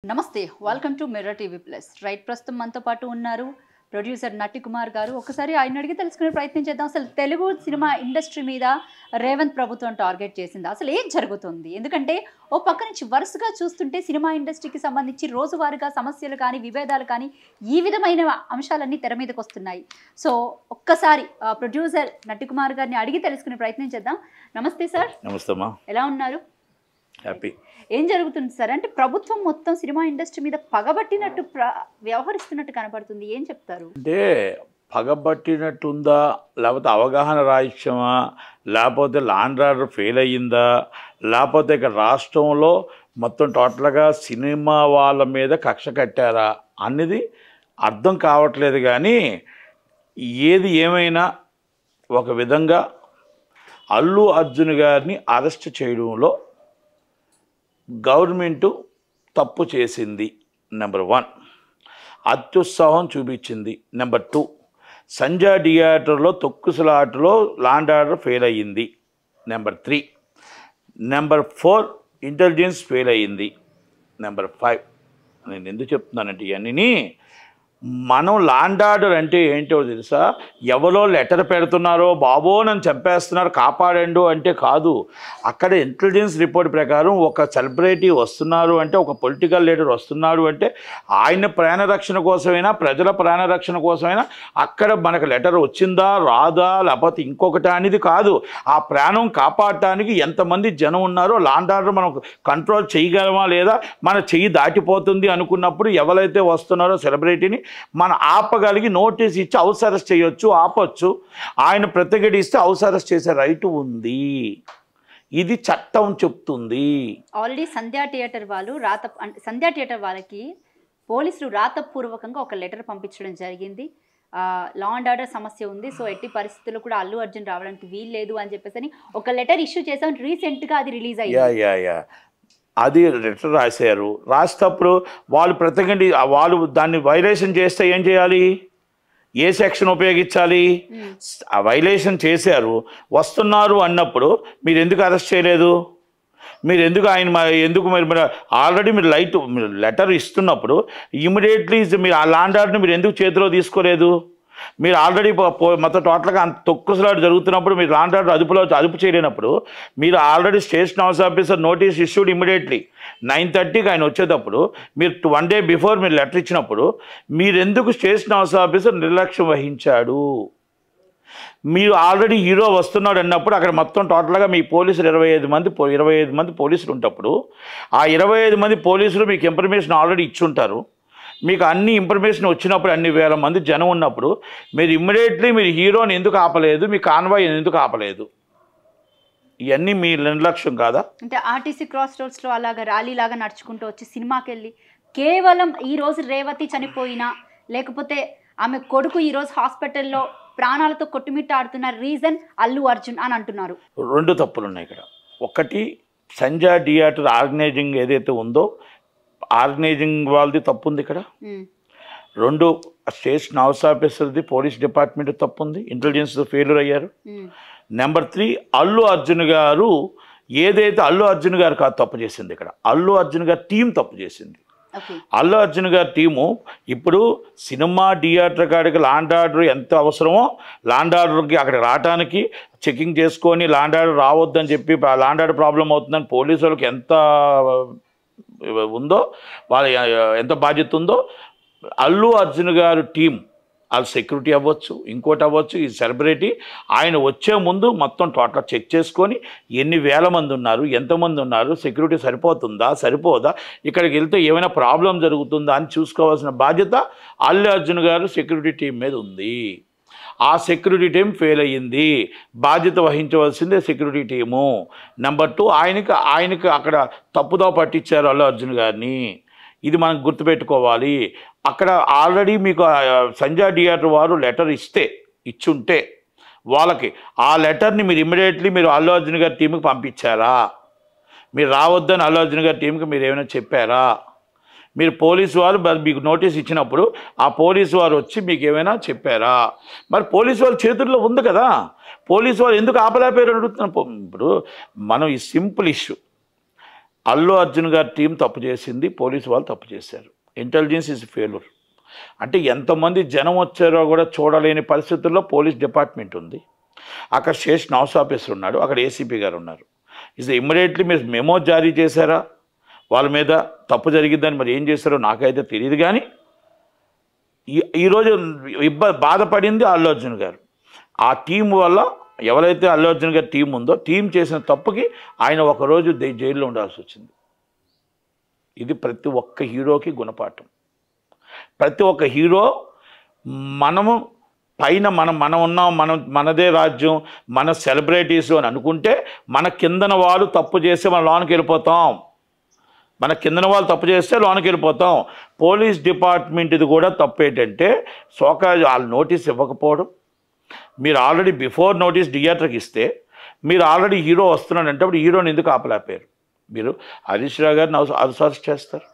నమస్తే welcome to mirror TV plus right ప్రస్తుతం మనతో పాటు ఉన్నారు ప్రొడ్యూసర్ నటి కుమార్ గారు. ఒకసారి ఆయన అడిగి తెలుసుకునే ప్రయత్నం చేద్దాం. అసలు తెలుగు సినిమా ఇండస్ట్రీ మీద రేవంత్ ప్రభుత్వం టార్గెట్ చేసింది, అసలు ఏం జరుగుతుంది? ఎందుకంటే ఓ పక్క నుంచి వరుసగా చూస్తుంటే సినిమా ఇండస్ట్రీకి సంబంధించి రోజువారీగా సమస్యలు కానీ విభేదాలు కానీ ఈ విధమైన అంశాలన్నీ తెర మీదకి వస్తున్నాయి. సో ఒక్కసారి ప్రొడ్యూసర్ నటి కుమార్ గారిని అడిగి తెలుసుకునే ప్రయత్నం చేద్దాం. నమస్తే సార్. నమస్తే అమ్మా. ఎలా ఉన్నారు? హ్యాపీ. ఏం జరుగుతుంది సార్? అంటే ప్రభుత్వం మొత్తం సినిమా ఇండస్ట్రీ మీద పగబట్టినట్టు వ్యవహరిస్తున్నట్టు కనపడుతుంది, ఏం చెప్తారు? అంటే పగబట్టినట్టుందా, లేకపోతే అవగాహన రాహిత్యమా, లేకపోతే లాండ్ ఆర్డర్ ఫెయిల్ అయ్యిందా, లేకపోతే ఇక్కడ రాష్ట్రంలో మొత్తం టోటల్గా సినిమా వాళ్ళ మీద కక్ష కట్టారా అనేది అర్థం కావట్లేదు. కానీ ఏది ఏమైనా ఒక విధంగా అల్లు అర్జున్ గారిని అరెస్ట్ చేయడంలో గవర్నమెంటు తప్పు చేసింది. నెంబర్ 1, అత్యుత్సాహం చూపించింది. నెంబర్ 2, సంజయ్ థియేటర్లో తొక్కుసలాటలో లాండ్ ఆర్డర్ ఫెయిల్ అయ్యింది. నెంబర్ 3. నెంబర్ 4, ఇంటెలిజెన్స్ ఫెయిల్ అయ్యింది. నెంబర్ 5. నేను ఎందుకు చెప్తున్నానంటే ఇవన్నీ మనం లాండ్ ఆర్డర్ అంటే ఏంటో తెలుసా? ఎవరో లెటర్ పెడుతున్నారో బాబో నన్ను చంపేస్తున్నారు కాపాడండు అంటే కాదు. అక్కడ ఇంటెలిజెన్స్ రిపోర్ట్ ప్రకారం ఒక సెలబ్రిటీ వస్తున్నారు అంటే, ఒక పొలిటికల్ లీడర్ వస్తున్నాడు అంటే ఆయన ప్రాణరక్షణ కోసమైనా ప్రజల ప్రాణరక్షణ కోసమైనా అక్కడ మనకు లెటర్ వచ్చిందా రాదా లేకపోతే ఇంకొకటి అనేది కాదు. ఆ ప్రాణం కాపాడటానికి ఎంతమంది జనం ఉన్నారో లాండ్ ఆర్డర్ మనం కంట్రోల్ చేయగలమా లేదా, మన చెయ్యి దాటిపోతుంది అనుకున్నప్పుడు ఎవరైతే వస్తున్నారో సెలబ్రిటీని మనం ఆపగలిగి నోటీస్ ఇచ్చి హౌస్ అరెస్ట్ చేయొచ్చు, ఆపొచ్చు. ఆయన ప్రతిఘటిస్తే హౌస్ అరెస్ట్ చేసే రైట్ ఉంది. ఇది చట్టం చెప్తుంది. ఆల్రెడీ సంధ్యా థియేటర్ వాళ్ళు సంధ్యా థియేటర్ వాళ్ళకి పోలీసులు రాతపూర్వకంగా ఒక లెటర్ పంపించడం జరిగింది. లా అండ్ ఆర్డర్ సమస్య ఉంది, సో ఎట్టి పరిస్థితుల్లో కూడా అల్లు అర్జున్ రావడానికి వీలు లేదు అని చెప్పేసి ఒక లెటర్ ఇష్యూ చేసాం. రీసెంట్గా అది రిలీజ్ అయ్యింది. అది లెటర్ రాశారు. రాసేటప్పుడు వాళ్ళు దాన్ని వైలేషన్ చేస్తే ఏం చేయాలి? ఏ సెక్షన్ ఉపయోగించాలి? ఆ వైలేషన్ చేశారు, వస్తున్నారు అన్నప్పుడు మీరు ఎందుకు అరెస్ట్ చేయలేదు? మీరు ఎందుకు మీరు ఆల్రెడీ మీరు లెటర్ ఇస్తున్నప్పుడు ఇమీడియట్లీ మీరు ఆ లాండ్ ఆర్డర్ని మీరు ఎందుకు చేతిలో తీసుకోలేదు? మీరు ఆల్రెడీ మొత్తం టోటల్గా అంత తొక్కుసలాట జరుగుతున్నప్పుడు మీరు లాండ్ ఆర్డర్ అదుపు చేయలేనప్పుడు మీరు already station house officer notice issued immediately 9:30కి ఆయన వచ్చేటప్పుడు మీరు 1 day బిఫోర్ మీరు లెటర్ ఇచ్చినప్పుడు మీరు ఎందుకు స్టేషన్ హౌస్ ఆఫీసర్ నిర్లక్ష్యం వహించాడు? మీరు ఆల్రెడీ హీరో వస్తున్నాడు అన్నప్పుడు అక్కడ మొత్తం టోటల్గా మీ పోలీసులు 25 మంది పోలీసులు ఉన్నప్పుడు ఆ 25 మంది పోలీసులు మీకు ఇన్ఫర్మేషన్ ఆల్రెడీ ఇచ్చుంటారు. మీకు అన్ని ఇన్ఫర్మేషన్ వచ్చినప్పుడు అన్ని వేల మంది జనం ఉన్నప్పుడు మీరు ఇమ్మీడియట్లీ మీరు హీరోని ఎందుకు ఆపలేదు? మీ కాన్వాయ్ ఎందుకు ఆపలేదు? ఇవన్నీ మీ నిర్లక్ష్యం కాదా? అంటే ఆర్టీసీ క్రాస్ రోడ్స్లో అలాగా ర్యాలీ లాగా నడుచుకుంటూ వచ్చి సినిమాకి వెళ్ళి కేవలం ఈరోజు రేవతి చనిపోయినా లేకపోతే ఆమె కొడుకు ఈరోజు హాస్పిటల్లో ప్రాణాలతో కొట్టుమిట్టాడుతున్న రీజన్ అల్లు అర్జున్ అని అంటున్నారు. 2 తప్పులు ఉన్నాయి ఇక్కడ. ఒకటి, సంజయ్ థియేటర్ ఆర్గనైజింగ్ ఏదైతే ఉందో ఆర్గనైజింగ్ వాళ్ళది తప్పు ఉంది ఇక్కడ. 2, స్టేషన్ హౌస్ ఆఫీసర్ది పోలీస్ డిపార్ట్మెంట్ తప్పు ఉంది, ఇంటెలిజెన్స్ ఫెయిల్యూర్ అయ్యారు. నెంబర్ 3, అల్లు అర్జున్ గారు అల్లు అర్జున్ గారు కాదు తప్పు చేసింది ఇక్కడ, అల్లు అర్జున్ గారి టీం తప్పు చేసింది. అల్లు అర్జున్ గారి టీము ఇప్పుడు సినిమా థియేటర్ కాడికి లాండ్ ఆర్డర్ ఎంత అవసరమో లాండ్ ఆర్డర్కి అక్కడ రావడానికి చెకింగ్ చేసుకొని లాండ్ ఆర్డర్ రావద్దని చెప్పి లాండ్ ఆర్డర్ ప్రాబ్లం అవుతుందని పోలీసు వాళ్ళకి ఎంత ఉందో, వాళ్ళ ఎంత బాధ్యత ఉందో అల్లు అర్జున్ గారు టీం, వాళ్ళ సెక్యూరిటీ అవ్వచ్చు ఇంకోటి అవ్వచ్చు, ఈ సెలబ్రిటీ ఆయన వచ్చే ముందు మొత్తం టోటల్ చెక్ చేసుకొని ఎన్ని వేల మంది ఉన్నారు, ఎంతమంది ఉన్నారు, సెక్యూరిటీ సరిపోతుందా సరిపోదా, ఇక్కడికి వెళ్తే ఏమైనా ప్రాబ్లం జరుగుతుందా అని చూసుకోవాల్సిన బాధ్యత అల్లు అర్జున్ గారు సెక్యూరిటీ టీం మీద ఉంది. ఆ సెక్యూరిటీ టీం ఫెయిల్ అయ్యింది, బాధ్యత వహించవలసిందే సెక్యూరిటీ టీము. నెంబర్ 2, ఆయనకి అక్కడ తప్పుదో పట్టించారు అల్లు అర్జున్ గారిని. ఇది మనం గుర్తుపెట్టుకోవాలి. అక్కడ ఆల్రెడీ మీకు సంజయ్ థియేటర్ వారు లెటర్ ఇచ్చుంటే వాళ్ళకి ఆ లెటర్ని మీరు ఇమ్మీడియట్లీ మీరు అల్లు అర్జున్ గారి టీంకి పంపించారా? మీరు రావద్దని అల్లు అర్జున్ గారి టీంకి మీరు ఏమైనా చెప్పారా? మీరు పోలీసు వారు మీకు నోటీస్ ఇచ్చినప్పుడు ఆ పోలీసు వారు వచ్చి మీకు ఏమైనా చెప్పారా? మరి పోలీసు వాళ్ళ చేతుల్లో ఉంది కదా, పోలీసు వారు ఎందుకు ఆపలేపారు అడుగుతున్నాను. ఇప్పుడు మనం ఈ సింపుల్ ఇష్యూ అల్లు అర్జున్ గారి టీం తప్పు చేసింది, పోలీసు వాళ్ళు తప్పు చేశారు. Intelligence is failure. అంటే ఎంతమంది జనం వచ్చారో కూడా చూడలేని పరిస్థితుల్లో పోలీస్ డిపార్ట్మెంట్ ఉంది. అక్కడ స్టేషన్ హౌస్ ఆఫీసర్ ఉన్నాడు, అక్కడ ఏసీపీ గారు ఉన్నారు. ఇది ఇమ్మీడియట్లీ మీరు మెమో జారీ చేశారా, వాళ్ళ మీద తప్పు జరిగిద్దని మరి ఏం చేశారో నాకైతే తెలియదు. కానీ ఈరోజు బాధపడింది అల్లు అర్జున్ గారు. ఆ టీం వల్ల ఎవరైతే అల్లు అర్జున్ గారి టీం ఉందో, టీం చేసిన తప్పుకి ఆయన ఒకరోజు జైల్లో ఉండాల్సి వచ్చింది. ఇది ప్రతి ఒక్క హీరోకి గుణపాఠం. ప్రతి ఒక్క హీరో మనము పైన మనం ఉన్నాం, మనదే రాజ్యం, మన సెలబ్రిటీస్ అని అనుకుంటే మన కిందన వాళ్ళు తప్పు చేస్తే మనం లోనికి వెళ్ళిపోతాం. మన కిందన వాళ్ళు తప్పు చేస్తే లోనికి వెళ్ళిపోతాం. పోలీస్ డిపార్ట్మెంట్ ఇది కూడా తప్పు ఏంటంటే వాళ్ళు నోటీస్ ఇవ్వకపోవడం. మీరు ఆల్రెడీ బిఫోర్ నోటీస్ థియేటర్కి ఇస్తే మీరు ఆల్రెడీ హీరో వస్తున్నాడంటే అప్పుడు హీరోని ఎందుకు ఆపలేపారు? మీరు హరీష్ రావు గారిని హౌస్ అరెస్ట్ చేస్తారు,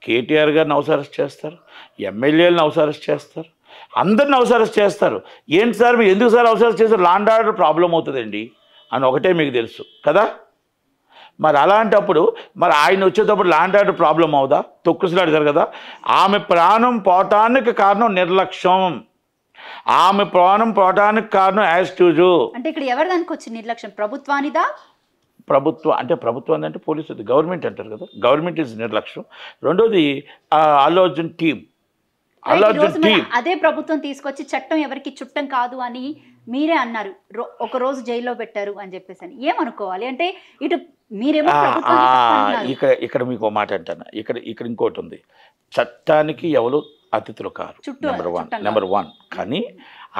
కేటీఆర్ గారిని హౌస్ అరెస్ట్ చేస్తారు, ఎమ్మెల్యేలను హౌస్ అరెస్ట్ చేస్తారు, అందరిని హౌస్ అరెస్ట్ చేస్తారు. ఏంటి సార్ మీరు ఎందుకు సార్ హౌస్ అరెస్ట్ చేస్తారు? లా అండ్ ఆర్డర్ ప్రాబ్లం అవుతుందండి అని ఒకటే మీకు తెలుసు కదా. మరి అలాంటప్పుడు మరి ఆయన వచ్చేటప్పుడు లా అండ్ ఆర్డర్ ప్రాబ్లం అవుదా? తొక్కుసలాడతారు కదా. ఆమె ప్రాణం పోవటానికి కారణం నిర్లక్ష్యం. ఆమె ప్రాణం పోవటానికి కారణం యాజ్ యూజు. అంటే ఇక్కడ ఎవరి దానికి వచ్చింది నిర్లక్ష్యం? ప్రభుత్వానిదా? ప్రభుత్వం అంటే పోలీసు, గవర్నమెంట్ అంటారు కదా, గవర్నమెంట్ ఇస్ నిర్లక్ష్యం. రెండోది అల్లు అర్జున్ టీం. అదే ప్రభుత్వం తీసుకొచ్చి చట్టం ఎవరికి చుట్టం కాదు అని మీరే అన్నారు, ఒక రోజు జైల్లో పెట్టారు అని చెప్పేసి. అని ఏమనుకోవాలి అంటే ఇటు మీరేమో ఇక్కడ మీకు మాట అంటాను. ఇక్కడ ఇంకోటి ఉంది, చట్టానికి ఎవరు అతిథులు కారు, నెంబర్ వన్. కానీ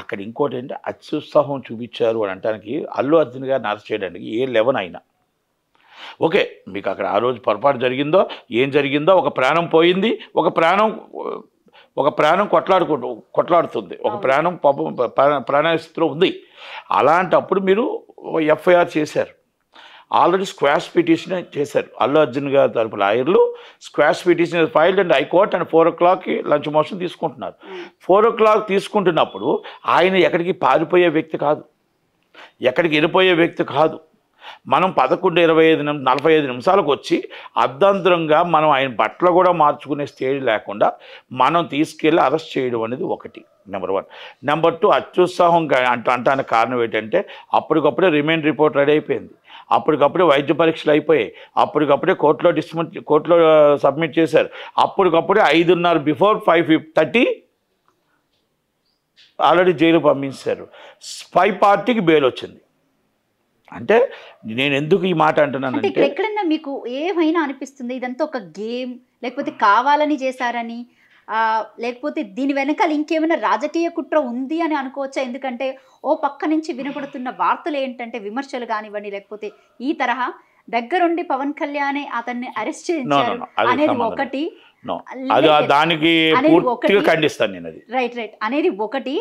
అక్కడ ఇంకోటి ఏంటంటే అత్యుత్సాహం చూపించారు అని అంటానికి ప్రాణం అర్జున్ గారిని అరెస్ట్ చేయడానికి ఏ లెవెన్ అయినా ఓకే. మీకు అక్కడ ఆ రోజు పొరపాటు జరిగిందో ఏం జరిగిందో, ఒక ప్రాణం పోయింది, ఒక ప్రాణం కొట్లాడుతుంది, ఒక ప్రాణం ప్రాణస్థితిలో ఉంది. అలాంటప్పుడు మీరు ఎఫ్ఐఆర్ చేశారు, ఆల్రెడీ స్క్వాష్ పిటిషన్ చేశారు. అల్లు అర్జున్ గారి తరపు లాయర్లు squash petition filed and high court and 4 o'clock lunch motion తీసుకుంటున్నారు. 4 o'clock తీసుకుంటున్నప్పుడు ఆయన ఎక్కడికి పారిపోయే వ్యక్తి కాదు, ఎక్కడికి వెళ్ళిపోయే వ్యక్తి కాదు. మనం 11:45 నిమిషాలకు వచ్చి అర్ధాంతరంగా మనం ఆయన బట్టలు కూడా మార్చుకునే స్టేజ్ లేకుండా మనం తీసుకెళ్ళి అరెస్ట్ చేయడం అనేది ఒకటి, నెంబర్ 1. నెంబర్ 2, అత్యుత్సాహం అంటానికి కారణం ఏంటంటే అప్పటికప్పుడే రిమైండ్ రిపోర్ట్ రెడీ అయిపోయింది, అప్పటికప్పుడే వైద్య పరీక్షలు అయిపోయాయి, అప్పటికప్పుడే కోర్టులో సబ్మిట్ చేశారు, అప్పటికప్పుడే 5:30 బిఫోర్ 5:30 ఆల్రెడీ జైలు పంపించారు. స్పై పార్టీకి బెయిల్ వచ్చింది. అంటే నేను ఎందుకు ఈ మాట అంటున్నానంటే ఎక్కడన్నా మీకు ఏమైనా అనిపిస్తుంది ఇదంతా ఒక గేమ్, లేకపోతే కావాలని చేశారని, లేకపోతే దీని వెనకాల ఇంకేమైనా రాజకీయ కుట్ర ఉంది అని అనుకోవచ్చా? ఎందుకంటే ఓ పక్క నుంచి వినపడుతున్న వార్తలు ఏంటంటే విమర్శలు కానివ్వండి, లేకపోతే ఈ తరహా దగ్గరుండి పవన్ కళ్యాణ్ అతన్ని అరెస్ట్ చేయించారు అనేది ఒకటి, దానికి పూర్తిగా ఖండిస్తాను నేను. అది రైట్ అనేది ఒకటి.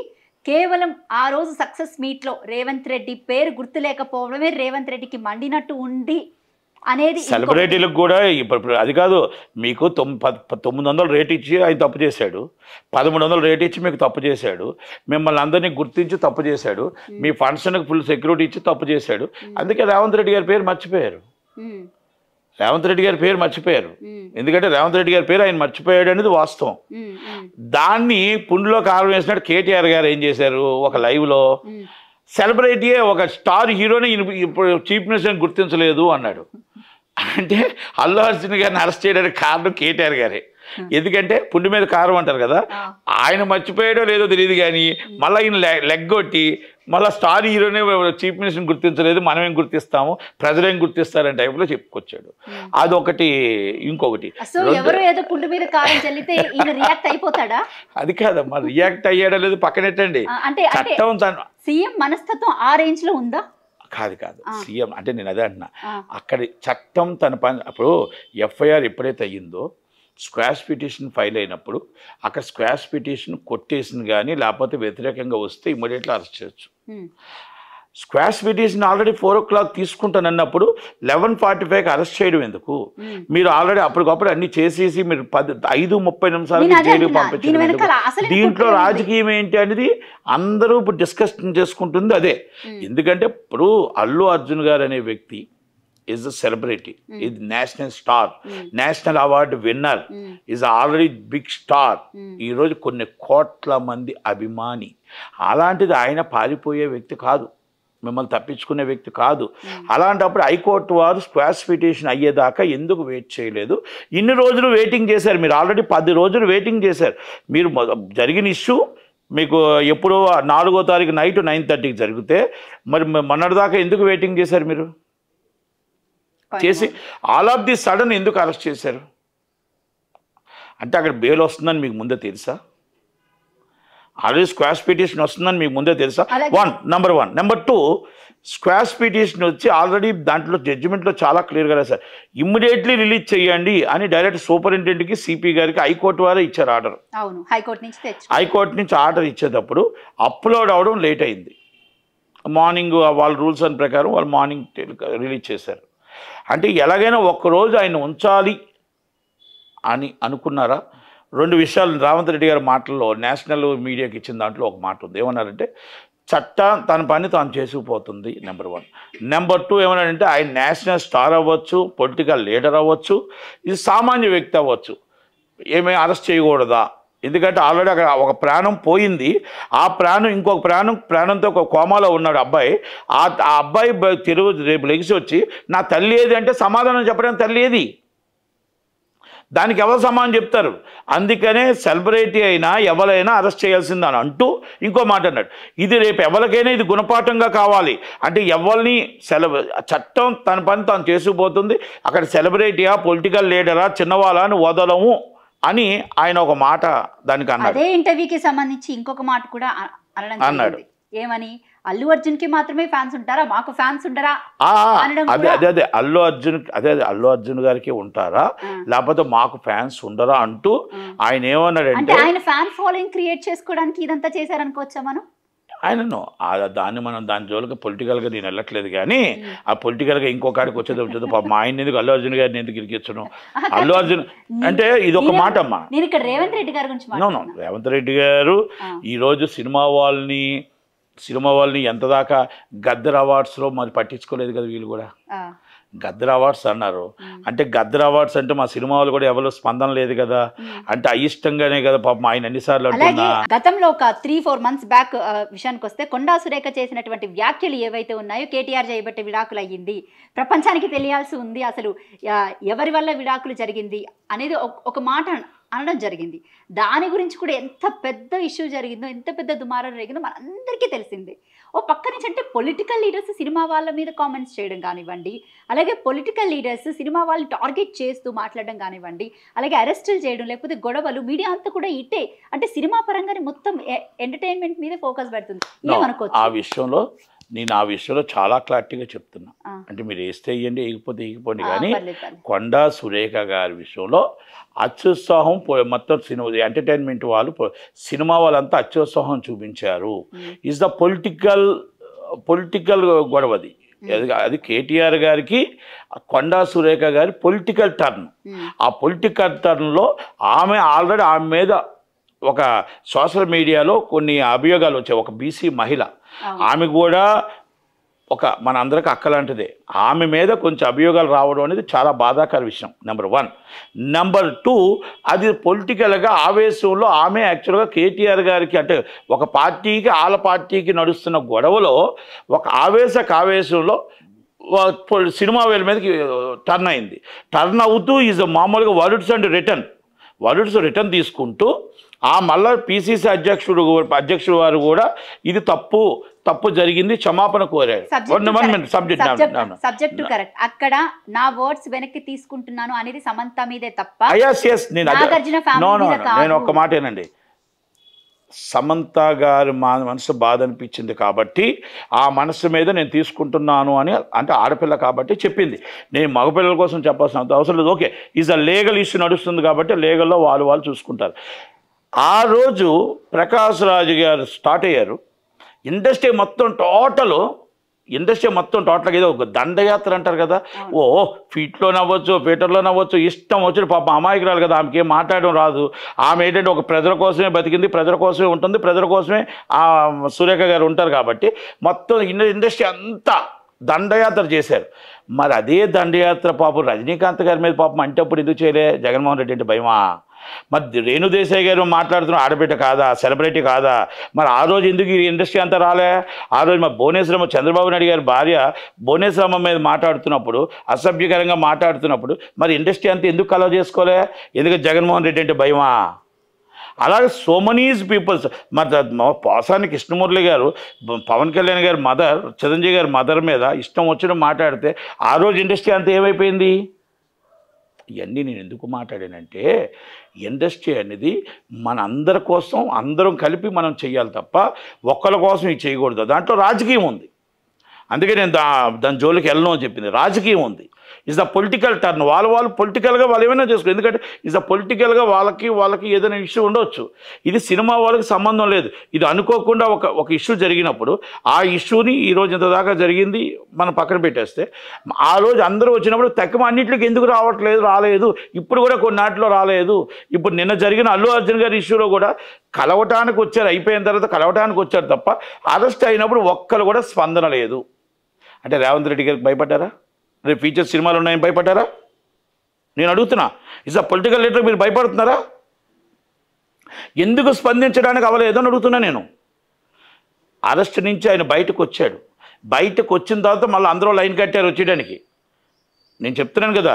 కేవలం ఆ రోజు సక్సెస్ మీట్లో రేవంత్ రెడ్డి పేరు గుర్తు లేకపోవడమే రేవంత్ రెడ్డికి మండినట్టు ఉంది అనేది. సెలబ్రిటీలకు కూడా ఇప్పుడు అది కాదు, మీకు 900 రేట్ ఇచ్చి ఆయన తప్పు చేశాడు, 1300 రేట్ ఇచ్చి మీకు తప్పు చేశాడు, మిమ్మల్ని అందరినీ గుర్తించి తప్పు చేశాడు, మీ ఫంక్షన్కి ఫుల్ సెక్యూరిటీ ఇచ్చి తప్పు చేశాడు. అందుకే రేవంత్ రెడ్డి గారి పేరు మర్చిపోయారు. ఎందుకంటే రేవంత్ రెడ్డి గారి పేరు ఆయన మర్చిపోయాడు అనేది వాస్తవం. దాన్ని పుండులో కారం వేసినట్టు కేటీఆర్ గారు ఏం చేశారు, ఒక లైవ్లో సెలబ్రిటీయే ఒక స్టార్ హీరోని ఇప్పుడు చీఫ్ మినిస్టర్ని గుర్తించలేదు అన్నాడు. అంటే అల్లు అర్జున్ గారిని అరెస్ట్ చేయడానికి కారణం కేటీఆర్ గారే. ఎందుకంటే పుండి మీద కారం అంటారు కదా, ఆయన మర్చిపోయాడో లేదో తెలియదు కానీ మళ్ళీ ఆయన లెగ్గొట్టి మళ్ళీ స్టార్ హీరోనే చీఫ్ మినిస్టర్ని గుర్తించలేదు, మనమేం గుర్తిస్తాము, ప్రజలేం గుర్తిస్తారని టైప్లో చెప్పుకొచ్చాడు. అదొకటి. ఇంకొకటి అది కాదమ్మా, రియాక్ట్ అయ్యాడో లేదు పక్కనెట్టండి, చట్టం సీఎం మనస్తత్వం ఆ రేంజ్ లో ఉందా? కాదు సీఎం అంటే నేను అదే అంటున్నా, అక్కడ చట్టం తన పని. అప్పుడు ఎఫ్ఐఆర్ ఎప్పుడైతే అయ్యిందో స్క్వాష్ పిటిషన్ ఫైల్ అయినప్పుడు అక్కడ స్క్వాష్ పిటిషన్ కొట్టేసిన కానీ లేకపోతే వ్యతిరేకంగా వస్తే ఇమ్మీడియట్లీ అరెస్ట్ చేయొచ్చు. స్క్వాష్ పిటిషన్ ఆల్రెడీ 4 o'clock తీసుకుంటానన్నప్పుడు 11:45కి అరెస్ట్ చేయడం ఎందుకు? మీరు ఆల్రెడీ అప్పటికప్పుడు అన్ని చేసేసి మీరు 5:30 నిమిషాలకి జైలుకి పంపించారు. దీంట్లో రాజకీయం ఏంటి అనేది అందరూ ఇప్పుడు డిస్కషన్ చేసుకుంటుంది అదే. ఎందుకంటే ఇప్పుడు అల్లు అర్జున్ గారు అనే వ్యక్తి is a celebrity, is national star, national award winner, is already big star. ఈ రోజు కొన్ని కోట్ల మంది అభిమాని. అలాంటిది ఆయన పారిపోయే వ్యక్తి కాదు, మిమ్మల్ని తప్పించుకునే వ్యక్తి కాదు. అలాంటప్పుడు హైకోర్టు వారు స్క్వాష్ పిటిషన్ అయ్యేదాకా ఎందుకు వెయిట్ చేయలేదు? ఇన్ని రోజులు వెయిటింగ్ చేశారు మీరు, ఆల్రెడీ 10 రోజులు వెయిటింగ్ చేశారు మీరు. జరిగిన ఇష్యూ మీకు ఎప్పుడో 4వ తారీఖు నైట్ 9:30కి జరిగితే మరి మొన్నటిదాకా ఎందుకు వెయిటింగ్ చేశారు మీరు? చేసి ఆల్ ఆఫ్ ది సడన్ ఎందుకు అరెస్ట్ చేశారు? అంటే అక్కడ బెయిల్ వస్తుందని మీకు ముందే తెలుసా? ఆల్రెడీ స్క్వాష్ పిటిషన్ వస్తుందని మీకు ముందే తెలుసా? నెంబర్ 1. నెంబర్ 2, స్క్వాష్ పిటిషన్ వచ్చి ఆల్రెడీ దాంట్లో జడ్జిమెంట్లో చాలా క్లియర్గా రాశారు, ఇమ్మీడియట్లీ రిలీజ్ చేయండి అని డైరెక్ట్ సూపరింటెండెంట్కి సిపి గారికి హైకోర్టు వారే ఇచ్చారు ఆర్డర్. హైకోర్టు నుంచి ఆర్డర్ ఇచ్చేటప్పుడు అప్లోడ్ అవ్వడం లేట్ అయింది. మార్నింగ్ వాళ్ళ రూల్స్ అండ్ ప్రకారం వాళ్ళు మార్నింగ్ రిలీజ్ చేశారు. అంటే ఎలాగైనా ఒక్కరోజు ఆయన ఉంచాలి అని అనుకున్నారా? 2 విషయాలు రేవంత్ రెడ్డి గారి మాటల్లో నేషనల్ మీడియాకి ఇచ్చిన దాంట్లో ఒక మాట ఉంది. ఏమన్నారంటే చట్టం తన పని తాను చేసుకుపోతుంది, నెంబర్ 1. నెంబర్ 2 ఏమన్నారంటే ఆయన నేషనల్ స్టార్ అవ్వచ్చు, పొలిటికల్ లీడర్ అవ్వచ్చు, ఇది సామాన్య వ్యక్తి అవ్వచ్చు, ఏమీ అరెస్ట్ చేయకూడదా? ఎందుకంటే ఆల్రెడీ అక్కడ ఒక ప్రాణం పోయింది, ఆ ప్రాణం ఇంకొక ప్రాణంతో ఒక కోమాలో ఉన్నాడు అబ్బాయి. ఆ అబ్బాయి రేపు లెగిసి వచ్చి నా తల్లి ఏది అంటే సమాధానం చెప్పడానికి తల్లి ఏది? దానికి ఎవరు సమాధానం చెప్తారు? అందుకనే సెలబ్రిటీ అయినా ఎవరైనా అరెస్ట్ చేయాల్సిందని అంటూ ఇంకో మాట అన్నాడు, ఇది రేపు ఎవరికైనా ఇది గుణపాఠంగా కావాలి. అంటే ఎవరిని చట్టం తన పని తాను చేసుకుపోతుంది, అక్కడ సెలబ్రిటీయా పొలిటికల్ లీడరా చిన్నవాళ్ళ అని వదలము అని ఆయన ఒక మాట దానికి అన్నాడు. అదే ఇంటర్వ్యూకి సంబంధించి ఇంకొక మాట కూడా అన్నాడు. ఏమని? అల్లు అర్జున్ కి మాత్రమే ఫ్యాన్స్ ఉంటారా, మాకు ఫ్యాన్స్ ఉంటారా? అదే అల్లు అర్జున్ గారికి ఉంటారా, లేకపోతే మాకు ఫ్యాన్స్ ఉండరా అంటూ ఆయన ఏమన్నాడంటే ఆయన ఫ్యాన్ ఫాలోయింగ్ క్రియేట్ చేసుకోవడానికి ఇదంతా చేశారనుకోవచ్చా మనం? ఆయనను దాని జోలికి పొలిటికల్గా నేను వెళ్ళట్లేదు, కానీ ఆ పొలిటికల్గా ఇంకొకడికి వచ్చేది మా ఆయన ఎందుకు అల్లు అర్జున్ గారిని ఎందుకు ఇరికించడం? అల్లు అర్జున్ అంటే ఇది ఒక మాట అమ్మా. నేను ఇక్కడ రేవంత్ రెడ్డి గారి గురించి రేవంత్ రెడ్డి గారు ఈరోజు సినిమా వాళ్ళని ఎంత దాకా గద్దర్ అవార్డ్స్లో మరి పట్టించుకోలేదు కదా వీళ్ళు కూడా. గద్దర్ అవార్డ్స్ అన్నారు అంటే గద్దర్ అవార్డ్స్ అంటే మా సినిమా వాళ్ళు కూడా ఎవరు స్పందన లేదు కదా, అంటే అయిష్టంగానే కదా పాపం ఆయన ఎన్నిసార్లు అంటున్నా. గతంలో ఒక 3-4 months బ్యాక్ విషయానికి వస్తే కొండా సురేఖ చేసినటువంటి వ్యాఖ్యలు ఏవైతే ఉన్నాయో, కేటీఆర్ చేయబట్టి విడాకులు అయ్యింది, ప్రపంచానికి తెలియాల్సి ఉంది అసలు ఎవరి వల్ల విడాకులు జరిగింది అనేది ఒక మాట అనడం జరిగింది. దాని గురించి కూడా ఎంత పెద్ద ఇష్యూ జరిగిందో, ఎంత పెద్ద దుమారం జరిగిందో మనందరికీ తెలిసిందే. ఓ పక్క నుంచి అంటే పొలిటికల్ లీడర్స్ సినిమా వాళ్ళ మీద కామెంట్స్ చేయడం కానివ్వండి, అలాగే పొలిటికల్ లీడర్స్ సినిమా వాళ్ళని టార్గెట్ చేస్తూ మాట్లాడడం కానివ్వండి, అలాగే అరెస్టులు చేయడం, లేకపోతే గొడవలు, మీడియా అంతా కూడా ఇట్టే అంటే సినిమా పరంగానే మొత్తం ఎంటర్టైన్మెంట్ మీదే ఫోకస్ పెడుతుంది. ఏమనుకోవచ్చు ఆ విషయంలో చాలా క్లారిటీగా చెప్తున్నా. అంటే మీరు వేస్తే వేయండి, వేయకపోతే వేయకపోండి, కానీ కొండా సురేఖ గారి విషయంలో అత్యుత్సాహం మొత్తం సినిమా ఎంటర్టైన్మెంట్ వాళ్ళు సినిమా వాళ్ళంతా అత్యుత్సాహం చూపించారు. ఈజ్ ద పొలిటికల్ గొడవది. అది కేటీఆర్ గారికి కొండా సురేఖ గారి పొలిటికల్ టర్న్. ఆ పొలిటికల్ టర్న్లో ఆమె ఆల్రెడీ ఆమె మీద ఒక సోషల్ మీడియాలో కొన్ని అభియోగాలు వచ్చాయి. ఒక బీసీ మహిళ, ఆమె కూడా ఒక మన అందరికి అక్కలాంటిదే, ఆమె మీద కొంచెం అభియోగాలు రావడం అనేది చాలా బాధాకర విషయం. నెంబర్ 1. నెంబర్ 2, అది పొలిటికల్గా ఆవేశంలో ఆమె యాక్చువల్గా కేటీఆర్ గారికి అంటే ఒక పార్టీకి వాళ్ళ పార్టీకి నడుస్తున్న గొడవలో ఒక ఆవేశంలో సినిమా వేల మీదకి టర్న్ అయింది. టర్న్ అవుతూ ఈజ్ మామూలుగా వర్డ్స్ రిటర్న్ తీసుకుంటూ మళ్ళీ పిసిసి అధ్యక్షుడు వారు కూడా ఇది తప్పు జరిగింది, క్షమాపణ కోరారు. Subject correct. అక్కడ నా వర్డ్స్ వెనక్కి తీసుకుంటున్నాను అనేది సమంత మీదే తప్ప. నేను ఒక్క మాట ఏనండి, సమంత గారి మనసు బాధ అనిపించింది కాబట్టి ఆ మనసు మీద నేను తీసుకుంటున్నాను అని, అంటే ఆడపిల్ల కాబట్టి చెప్పింది. నేను మగపిల్లల కోసం చెప్పాల్సిన అవసరం లేదు. Okay, is a legal issue నడుస్తుంది కాబట్టి లీగల్లో వాళ్ళు చూసుకుంటారు. ఆ రోజు ప్రకాష్ రాజ్ గారు స్టార్ట్ అయ్యారు. ఇండస్ట్రీ మొత్తం టోటల్గా ఏదో ఒక దండయాత్ర అంటారు కదా, ఫీట్లో నవ్వచ్చు, పీటర్లో నవ్వచ్చు, ఇష్టం వచ్చి పాప అమాయకురాలు కదా, ఆమెకి ఏం మాట్లాడడం రాదు. ఆమె ఏంటంటే ఒక ప్రజల కోసమే బతికింది, ప్రజల కోసమే ఉంటుంది, ప్రజల కోసమే సురేఖ గారు ఉంటారు కాబట్టి మొత్తం ఇండస్ట్రీ అంతా దండయాత్ర చేశారు. మరి అదే దండయాత్ర పాపం రజనీకాంత్ గారి మీద పాపం అంటే అప్పుడు ఎందుకు చేయలే జగన్మోహన్ రెడ్డి అంటే భయమా? మరి రేణుదేశాయ్ గారు మాట్లాడుతున్న ఆడబిడ్డ కాదా, సెలబ్రిటీ కాదా? మరి ఆ రోజు ఎందుకు ఈ ఇండస్ట్రీ అంతా రాలే? ఆ రోజు మా భువనేశ్వరమ్మ, చంద్రబాబు నాయుడు గారి భార్య భువనేశ్వరమ్మ మీద మాట్లాడుతున్నప్పుడు, అసభ్యకరంగా మాట్లాడుతున్నప్పుడు మరి ఇండస్ట్రీ అంతా ఎందుకు కలవ చేసుకోలే? ఎందుకంటే జగన్మోహన్ రెడ్డి అంటే భయమా? అలాగే సో మనీస్ పీపుల్స్. మరి పోసాని కృష్ణమురళి గారు పవన్ కళ్యాణ్ గారి మదర్, చిరంజీవి గారి మదర్ మీద ఇష్టం వచ్చిన మాట్లాడితే ఆ రోజు ఇండస్ట్రీ అంతా ఏమైపోయింది? ఇవన్నీ నేను ఎందుకు మాట్లాడానంటే, ఇండస్ట్రీ అనేది మన అందరి కోసం అందరం కలిపి మనం చేయాలి తప్ప ఒక్కరి కోసం ఇది చేయకూడదు. దాంట్లో రాజకీయం ఉంది, అందుకే నేను దాని జోలికి వెళ్ళను అని చెప్పింది. రాజకీయం ఉంది, ఇస్ ద పొలిటికల్ టర్న్. వాళ్ళు పొలిటికల్గా వాళ్ళు ఏమైనా చేసుకోరు, ఎందుకంటే ఇస్ ద పొలిటికల్గా వాళ్ళకి ఏదైనా ఇష్యూ ఉండవచ్చు. ఇది సినిమా వాళ్ళకి సంబంధం లేదు. ఇది అనుకోకుండా ఒక ఇష్యూ జరిగినప్పుడు ఆ ఇష్యూని ఈరోజు ఇంత దాకా జరిగింది మనం పక్కన పెట్టేస్తే, ఆ రోజు అందరూ వచ్చినప్పుడు తక్కువ అన్నింటికి ఎందుకు రాలేదు, ఇప్పుడు కూడా కొన్నాటిలో రాలేదు. ఇప్పుడు నిన్న జరిగిన అల్లు అర్జున్ గారి ఇష్యూలో కూడా కలవటానికి వచ్చారు, అయిపోయిన తర్వాత కలవటానికి వచ్చారు తప్ప అరెస్ట్ అయినప్పుడు ఒక్కరు కూడా స్పందన లేదు. అంటే రేవంత్ రెడ్డి గారికి భయపడ్డారా? రేపు ఫీచర్ సినిమాలు ఉన్నాయని భయపడ్డారా? నేను అడుగుతున్నా, ఇస్ అ పొలిటికల్ లీడర్ మీరు భయపడుతున్నారా? ఎందుకు స్పందించడానికి అవ్వలేదు అని అడుగుతున్నా నేను. అరెస్ట్ నుంచి ఆయన బయటకు వచ్చాడు, బయటకు వచ్చిన తర్వాత మళ్ళీ అందరూ లైన్ కట్టారు వచ్చేయడానికి. నేను చెప్తున్నాను కదా,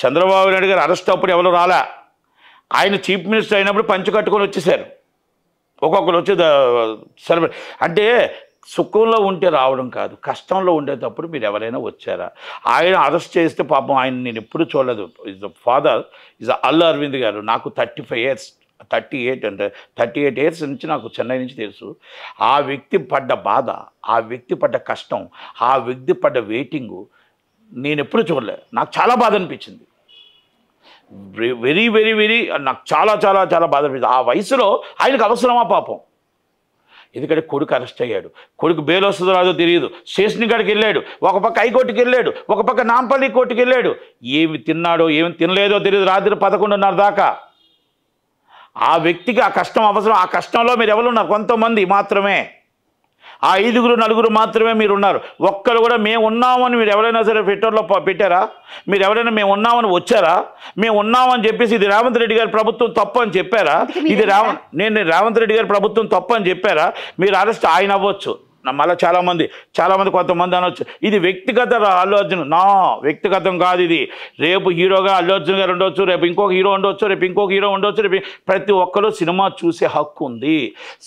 చంద్రబాబు నాయుడు గారు అరెస్ట్ అప్పుడు ఎవరు రాలా, ఆయన చీఫ్ మినిస్టర్ అయినప్పుడు పంచు కట్టుకొని వచ్చేసారు. ఒక్కొక్కరు వచ్చి సెలబ్రేట్ అంటే సుఖంలో ఉంటే రావడం కాదు, కష్టంలో ఉండేటప్పుడు మీరు ఎవరైనా వచ్చారా? ఆయన అరెస్ట్ చేస్తే పాపం ఆయన నేను ఎప్పుడు చూడలేదు. Is the father is Allu Aravind గారు. నాకు 35 years 38 years నుంచి నాకు చెన్నై నుంచి తెలుసు. ఆ వ్యక్తి పడ్డ బాధ, ఆ వ్యక్తి పడ్డ కష్టం, ఆ వ్యక్తి పడ్డ వెయిటింగు నేను ఎప్పుడు చూడలేదు. నాకు చాలా బాధ అనిపించింది, వెరీ వెరీ వెరీ నాకు చాలా చాలా చాలా బాధ అనిపించింది. ఆ వయసులో ఆయనకు అవసరమా పాపం? ఎందుకంటే కొడుకు అరెస్ట్ అయ్యాడు, కొడుకు బెయిల్ వస్తుందో రాదో తెలియదు, స్టేషన్ కాడికి వెళ్ళాడు, ఒక పక్క హైకోర్టుకి వెళ్ళాడు, ఒక పక్క నాంపల్లి కోర్టుకి వెళ్ళాడు. ఏమి తిన్నాడో ఏమి తినలేదో తెలియదు, రాత్రి 11:30 దాకా. ఆ వ్యక్తికి ఆ కష్టం అవసరం. ఆ కష్టంలో మీరు ఎవరున్నారు? కొంతమంది మాత్రమే, ఆ 5-4 మాత్రమే మీరు ఉన్నారు. ఒక్కరు కూడా మేము ఉన్నామని మీరు ఎవరైనా సరే ట్విట్టర్లో పెట్టారా? మీరు ఎవరైనా మేము ఉన్నామని వచ్చారా? మేము ఉన్నామని చెప్పేసి ఇది రేవంత్ రెడ్డి గారి ప్రభుత్వం తప్పు అని చెప్పారా? ఇది నేను రేవంత్ రెడ్డి గారి ప్రభుత్వం తప్పు అని చెప్పారా? మీరు అరెస్ట్ ఆయన అవ్వచ్చు, మళ్ళీ చాలామంది కొంతమంది అనొచ్చు ఇది వ్యక్తిగత అల్లు అర్జున్. నా వ్యక్తిగతం కాదు ఇది. రేపు హీరోగా అల్లు అర్జున్ గారు ఉండొచ్చు, రేపు ఇంకొక హీరో ఉండొచ్చు, రేపు ఇంకొక హీరో ఉండొచ్చు. రేపు ప్రతి ఒక్కరు సినిమా చూసే హక్కు ఉంది.